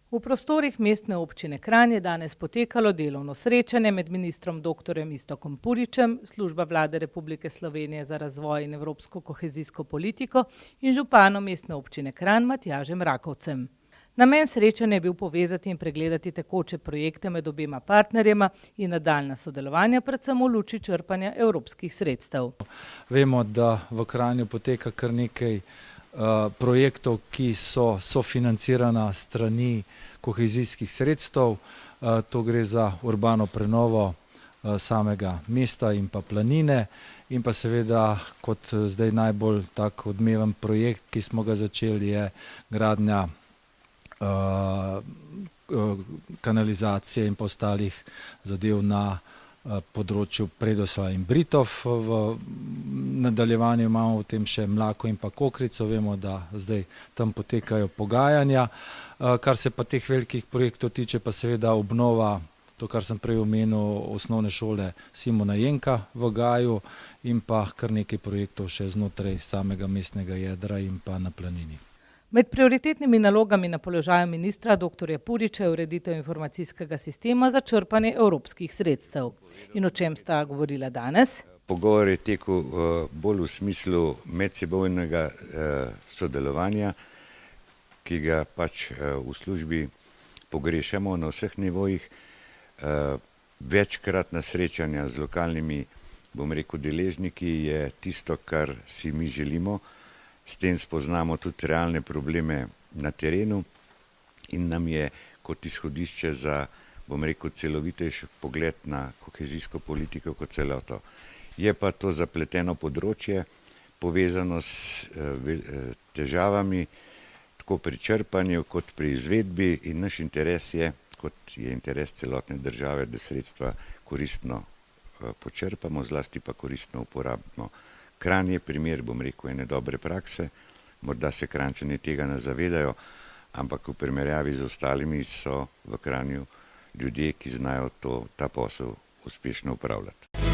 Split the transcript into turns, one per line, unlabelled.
V prostorih mestne občine Kranj je danes potekalo delovno srečanje med ministrom dr. Iztokom Puričem, Služba Vlade Republike Slovenije za razvoj in evropsko kohezijsko politiko in županom mestne občine Kranj Matjažem Rakovcem. Namen srečanja je bil povezati in pregledati tekoče projekte med obema partnerjema in nadaljnja sodelovanja, predvsem v luči črpanja evropskih sredstev.
Vemo, da v Kranju poteka kar nekaj projektov, ki so sofinancirana strani kohezijskih sredstev. To gre za urbano prenovo samega mesta in pa planine in pa seveda kot zdaj najbolj tak odmeven projekt, ki smo ga začeli, je gradnja kanalizacije in pa ostalih zadev na področju Predoslja in Britov. V nadaljevanju imamo v tem še Mlako in pa Kokrico. Vemo, da zdaj tam potekajo pogajanja. Kar se pa teh velikih projektov tiče, pa seveda obnova, to, kar sem prej omenil, osnovne šole Simona Jenka v Gaju in pa kar nekaj projektov še znotraj samega mestnega jedra in pa na planini.
Med prioritetnimi nalogami na položaju ministra dr. Puriča je ureditev informacijskega sistema za črpanje evropskih sredstev. In o čem sta govorila danes?
Pogovor je tekel bolj v smislu medsebojnega sodelovanja, ki ga pač v službi pogrešamo na vseh nivojih. Večkratna srečanja z lokalnimi, deležniki je tisto, kar si mi želimo. S tem spoznamo tudi realne probleme na terenu in nam je kot izhodišče za, celovitejši pogled na kohezijsko politiko kot celoto. Je pa to zapleteno področje, povezano s težavami, tako pri črpanju kot pri izvedbi, in naš interes je, kot je interes celotne države, da sredstva koristno počrpamo, zlasti pa koristno uporabimo. Kranj je primer, ene dobre prakse, morda se Kranjčani tega ne zavedajo, ampak v primerjavi z ostalimi so v Kranju ljudje, ki znajo ta posel uspešno upravljati.